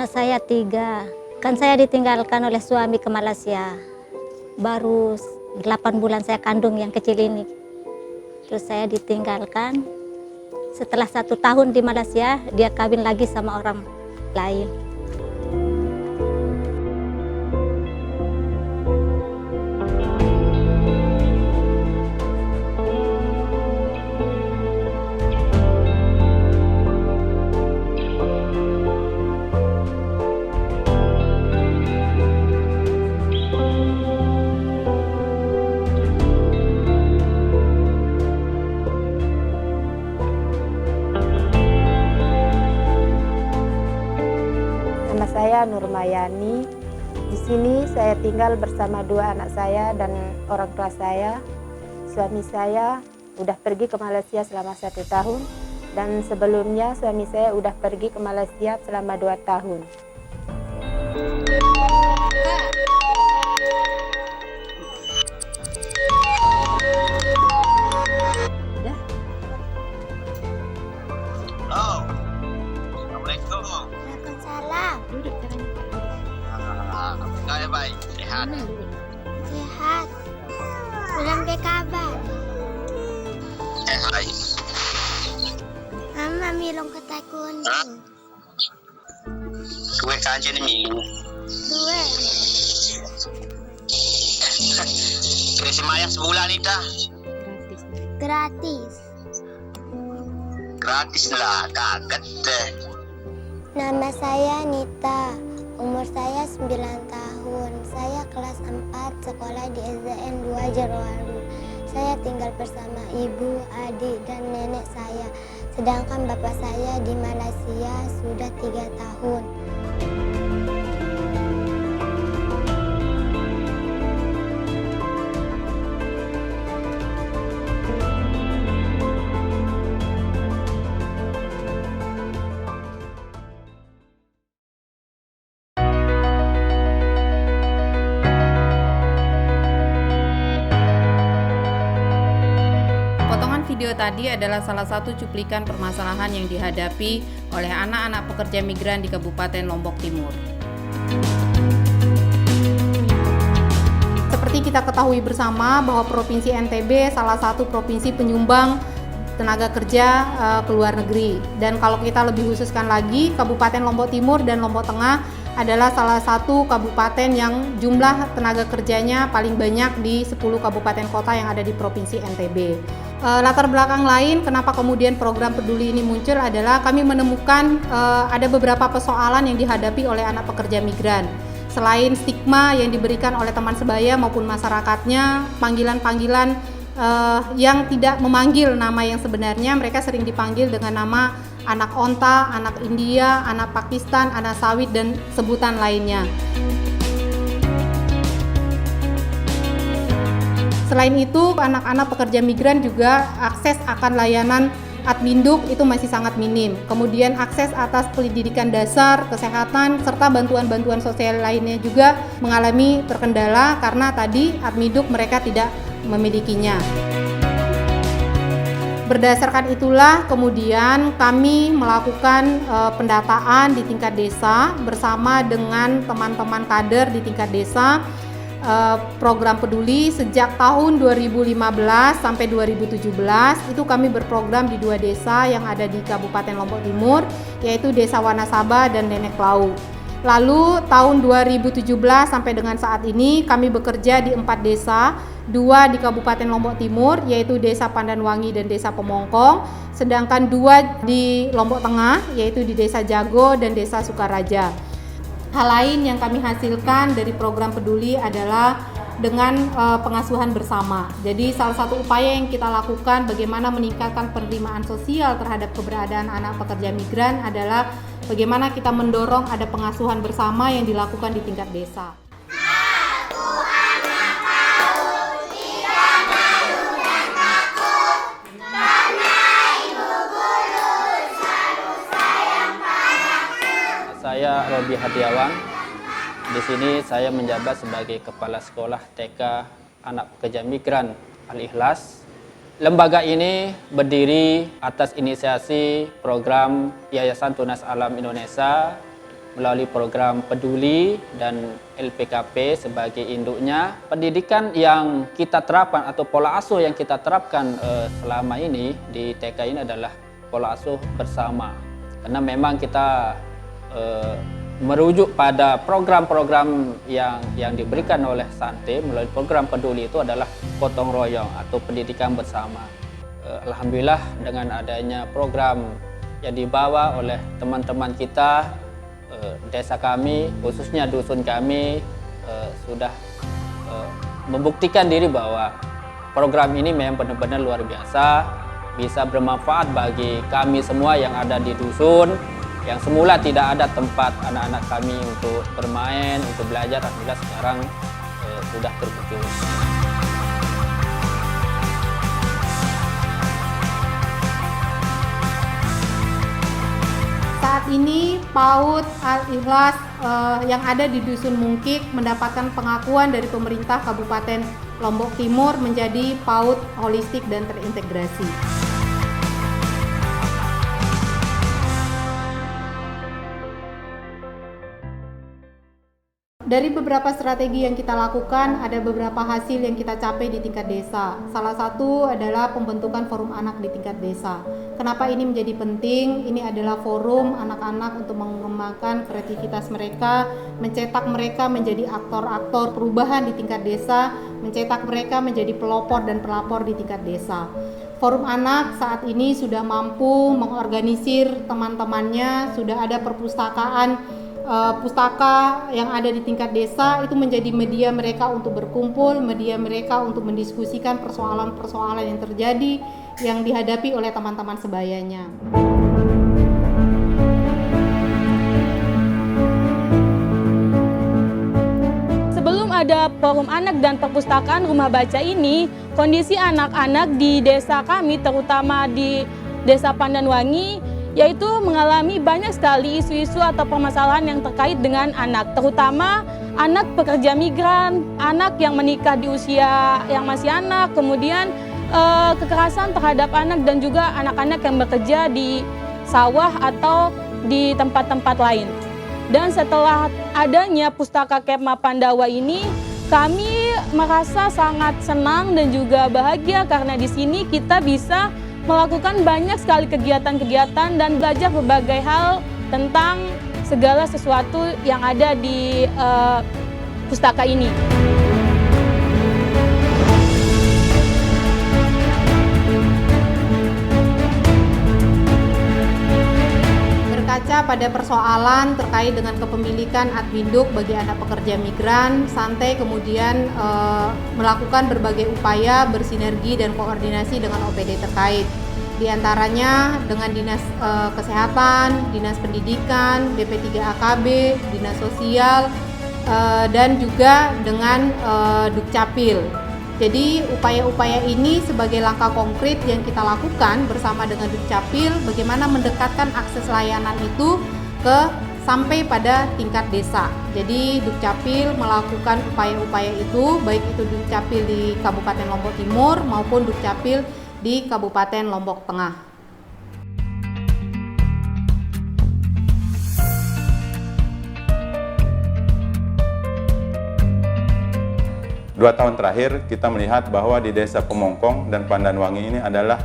Anak saya 3. Kan saya ditinggalkan oleh suami ke Malaysia. Baru 8 bulan saya kandung yang kecil ini. Terus saya ditinggalkan. Setelah 1 tahun di Malaysia, dia kawin lagi sama orang lain. Nama saya Nurmayani. Di sini saya tinggal bersama 2 anak saya dan orang tua saya. Suami saya udah pergi ke Malaysia selama 1 tahun dan sebelumnya suami saya udah pergi ke Malaysia selama 2 tahun. Halo, Assalamualaikum. Waalaikumsalam. Duduk Kayak baik, sehat. Sehat. Belum kabar. Hai. Mama milong ketakun. Hah? Kue kajian ini. 2. Kue semayang sebulan ita. Gratis. Gratis lah, kaget deh. Nama saya Nita. Umur saya 9 tahun. Saya kelas 4 sekolah di SDN 2 Jerowaru. Saya tinggal bersama ibu, adik, dan nenek saya. Sedangkan bapak saya di Malaysia sudah 3 tahun. Potongan video tadi adalah salah satu cuplikan permasalahan yang dihadapi oleh anak-anak pekerja migran di Kabupaten Lombok Timur. Seperti kita ketahui bersama bahwa Provinsi NTB salah satu provinsi penyumbang tenaga kerja ke luar negeri. Dan kalau kita lebih khususkan lagi, Kabupaten Lombok Timur dan Lombok Tengah adalah salah satu kabupaten yang jumlah tenaga kerjanya paling banyak di 10 kabupaten kota yang ada di Provinsi NTB. Latar belakang lain kenapa kemudian program peduli ini muncul adalah kami menemukan ada beberapa persoalan yang dihadapi oleh anak pekerja migran. Selain stigma yang diberikan oleh teman sebaya maupun masyarakatnya, panggilan-panggilan yang tidak memanggil nama yang sebenarnya, mereka sering dipanggil dengan nama anak onta, anak India, anak Pakistan, anak sawit, dan sebutan lainnya. Selain itu, anak-anak pekerja migran juga akses akan layanan Adminduk itu masih sangat minim. Kemudian akses atas pendidikan dasar, kesehatan, serta bantuan-bantuan sosial lainnya juga mengalami terkendala karena tadi Adminduk mereka tidak memilikinya. Berdasarkan itulah kemudian kami melakukan pendataan di tingkat desa bersama dengan teman-teman kader di tingkat desa. Program peduli sejak tahun 2015 sampai 2017 itu kami berprogram di 2 desa yang ada di Kabupaten Lombok Timur, yaitu Desa Wanasaba dan Nenek Lau. Lalu tahun 2017 sampai dengan saat ini kami bekerja di 4 desa, 2 di Kabupaten Lombok Timur yaitu Desa Pandanwangi dan Desa Pemongkong, sedangkan 2 di Lombok Tengah yaitu di Desa Jago dan Desa Sukaraja. Hal lain yang kami hasilkan dari program peduli adalah dengan pengasuhan bersama. Jadi salah satu upaya yang kita lakukan bagaimana meningkatkan penerimaan sosial terhadap keberadaan anak pekerja migran adalah bagaimana kita mendorong ada pengasuhan bersama yang dilakukan di tingkat desa. Saya Robi Hadiawan. Di sini saya menjabat sebagai Kepala Sekolah TK Anak Pekerja Migran Al-Ikhlas. Lembaga ini berdiri atas inisiasi program Yayasan Tunas Alam Indonesia melalui program Peduli dan LPKP sebagai induknya. Pendidikan yang kita terapkan atau pola asuh yang kita terapkan selama ini di TK ini adalah pola asuh bersama. Karena memang kita merujuk pada program-program yang diberikan oleh Sante melalui program Peduli itu adalah gotong royong atau pendidikan bersama. Alhamdulillah dengan adanya program yang dibawa oleh teman-teman kita, desa kami, khususnya dusun kami, sudah membuktikan diri bahwa program ini memang benar-benar luar biasa, bisa bermanfaat bagi kami semua yang ada di dusun, yang semula tidak ada tempat anak-anak kami untuk bermain, untuk belajar. Alhamdulillah sekarang sudah terwujud. Saat ini PAUD Al-Ikhlas yang ada di Dusun Mungkik mendapatkan pengakuan dari pemerintah Kabupaten Lombok Timur menjadi PAUD holistik dan terintegrasi. Dari beberapa strategi yang kita lakukan, ada beberapa hasil yang kita capai di tingkat desa. Salah satu adalah pembentukan forum anak di tingkat desa. Kenapa ini menjadi penting? Ini adalah forum anak-anak untuk mengembangkan kreativitas mereka, mencetak mereka menjadi aktor-aktor perubahan di tingkat desa, mencetak mereka menjadi pelopor dan pelapor di tingkat desa. Forum anak saat ini sudah mampu mengorganisir teman-temannya, sudah ada perpustakaan pustaka yang ada di tingkat desa, itu menjadi media mereka untuk berkumpul, media mereka untuk mendiskusikan persoalan-persoalan yang terjadi yang dihadapi oleh teman-teman sebayanya. Sebelum ada forum anak dan perpustakaan rumah baca ini, kondisi anak-anak di desa kami, terutama di Desa Pandanwangi, yaitu mengalami banyak sekali isu-isu atau permasalahan yang terkait dengan anak, terutama anak pekerja migran, anak yang menikah di usia yang masih anak, kemudian kekerasan terhadap anak dan juga anak-anak yang bekerja di sawah atau di tempat-tempat lain. Dan setelah adanya Pustaka Kemah Pandawa ini, kami merasa sangat senang dan juga bahagia karena di sini kita bisa melakukan banyak sekali kegiatan-kegiatan dan belajar berbagai hal tentang segala sesuatu yang ada di pustaka ini. Berkaca pada persoalan terkait dengan kepemilikan adminduk bagi anak pekerja migran, Sante kemudian melakukan berbagai upaya bersinergi dan koordinasi dengan OPD terkait. Di antaranya dengan Dinas Kesehatan, Dinas Pendidikan, BP3AKB, Dinas Sosial, dan juga dengan Dukcapil. Jadi upaya-upaya ini sebagai langkah konkret yang kita lakukan bersama dengan Dukcapil, bagaimana mendekatkan akses layanan itu sampai pada tingkat desa. Jadi Dukcapil melakukan upaya-upaya itu, baik itu Dukcapil di Kabupaten Lombok Timur maupun Dukcapil di Kabupaten Lombok Tengah. Dua tahun terakhir kita melihat bahwa di Desa Pemongkong dan Pandanwangi ini adalah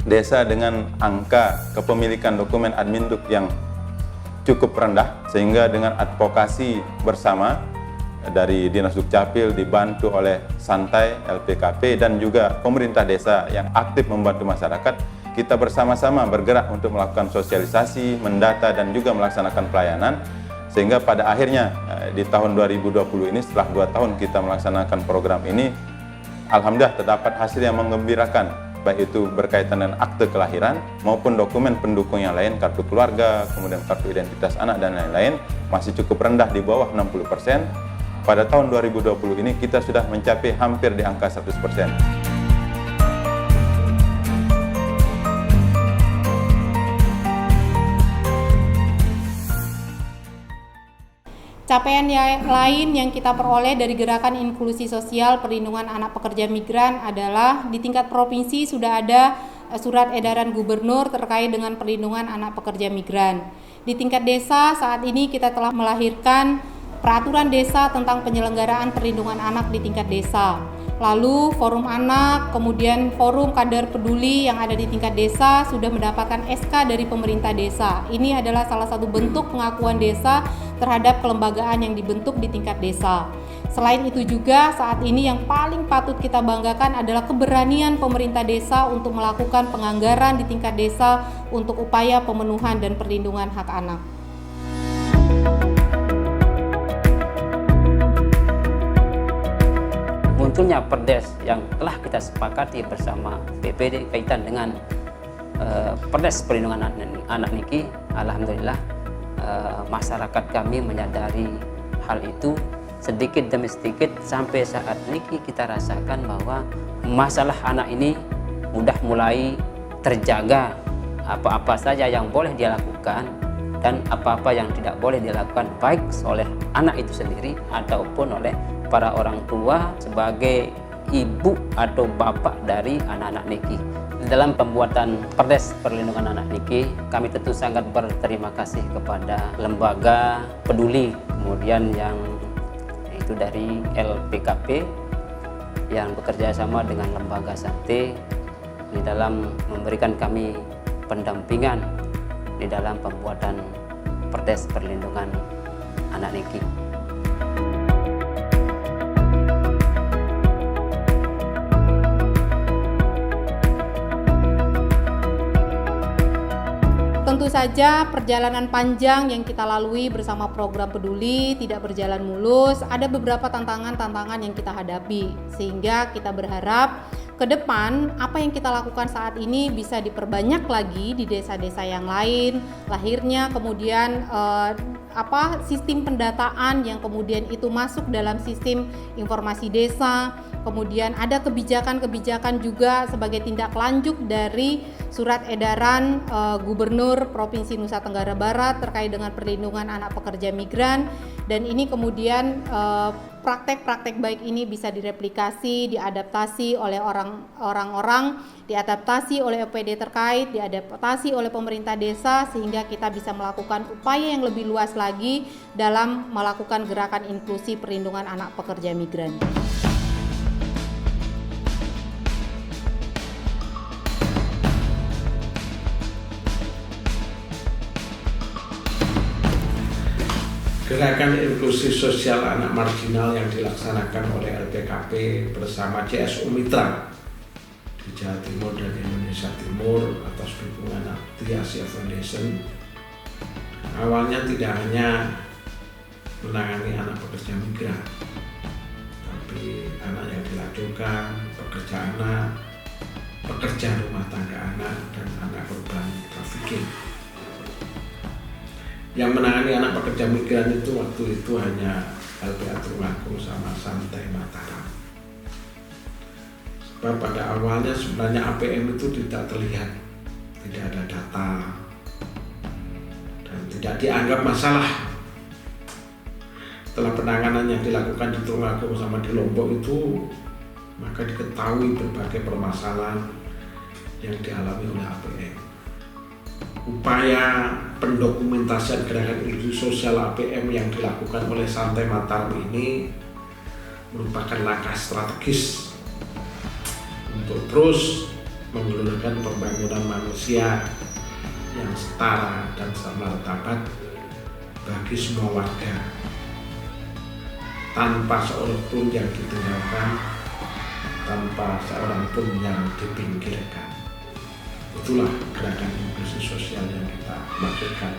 desa dengan angka kepemilikan dokumen adminduk yang cukup rendah, sehingga dengan advokasi bersama dari Dinas Dukcapil dibantu oleh Santai, LPKP dan juga pemerintah desa yang aktif membantu masyarakat, kita bersama-sama bergerak untuk melakukan sosialisasi, mendata dan juga melaksanakan pelayanan. Sehingga pada akhirnya di tahun 2020 ini, setelah 2 tahun kita melaksanakan program ini, alhamdulillah terdapat hasil yang menggembirakan, baik itu berkaitan dengan akte kelahiran maupun dokumen pendukung yang lain, kartu keluarga, kemudian kartu identitas anak dan lain-lain, masih cukup rendah di bawah 60%. Pada tahun 2020 ini kita sudah mencapai hampir di angka 100%. Capaian lain yang kita peroleh dari gerakan inklusi sosial perlindungan anak pekerja migran adalah di tingkat provinsi sudah ada surat edaran gubernur terkait dengan perlindungan anak pekerja migran. Di tingkat desa saat ini kita telah melahirkan peraturan desa tentang penyelenggaraan perlindungan anak di tingkat desa. Lalu forum anak, kemudian forum kader peduli yang ada di tingkat desa sudah mendapatkan SK dari pemerintah desa. Ini adalah salah satu bentuk pengakuan desa terhadap kelembagaan yang dibentuk di tingkat desa. Selain itu juga saat ini yang paling patut kita banggakan adalah keberanian pemerintah desa untuk melakukan penganggaran di tingkat desa untuk upaya pemenuhan dan perlindungan hak anak. Munculnya Perdes yang telah kita sepakati bersama BPD kaitan dengan Perdes Perlindungan Anak niki, alhamdulillah masyarakat kami menyadari hal itu sedikit demi sedikit sampai saat niki kita rasakan bahwa masalah anak ini sudah mulai terjaga. Apa-apa saja yang boleh dia lakukan dan apa-apa yang tidak boleh dilakukan baik oleh anak itu sendiri ataupun oleh para orang tua sebagai ibu atau bapak dari anak-anak niki. Dalam pembuatan Perdes Perlindungan Anak niki, kami tentu sangat berterima kasih kepada lembaga peduli, kemudian yang itu dari LPKP yang bekerja sama dengan lembaga Sante di dalam memberikan kami pendampingan di dalam pembuatan Perdes Perlindungan Anak niki. Tentu saja perjalanan panjang yang kita lalui bersama program peduli tidak berjalan mulus, ada beberapa tantangan-tantangan yang kita hadapi, sehingga kita berharap ke depan apa yang kita lakukan saat ini bisa diperbanyak lagi di desa-desa yang lain. Lahirnya kemudian sistem pendataan yang kemudian itu masuk dalam sistem informasi desa. Kemudian ada kebijakan-kebijakan juga sebagai tindak lanjut dari surat edaran Gubernur Provinsi Nusa Tenggara Barat terkait dengan perlindungan anak pekerja migran, dan ini kemudian praktek-praktek baik ini bisa direplikasi, diadaptasi oleh orang-orang, diadaptasi oleh OPD terkait, diadaptasi oleh pemerintah desa, sehingga kita bisa melakukan upaya yang lebih luas lagi dalam melakukan gerakan inklusi perlindungan anak pekerja migran. Gerakan inklusi sosial anak marginal yang dilaksanakan oleh LPKP bersama CSU Mitra di Jawa Timur dan Indonesia Timur atas dukungan Abdi Asia Foundation awalnya tidak hanya menangani anak pekerja migran, tapi anak yang dilacurkan, pekerja anak, pekerja rumah tangga anak, dan anak korban trafficking. Yang menangani anak pekerja migran itu waktu itu hanya LPA Tulungagung sama Santai Mataram. Sebab pada awalnya sebenarnya APM itu tidak terlihat, tidak ada data, dan tidak dianggap masalah. Setelah penanganan yang dilakukan di Tulungagung sama di Lombok itu, maka diketahui berbagai permasalahan yang dialami oleh APM. Upaya pendokumentasian gerakan inklusi sosial APM yang dilakukan oleh Santai Mataram ini merupakan langkah strategis untuk terus menggelorkan pembangunan manusia yang setara dan bermartabat bagi semua warga, tanpa seorang pun yang ditinggalkan, tanpa seorang pun yang dipinggirkan. Itulah gerakan inklusi sosial yang kita maksudkan.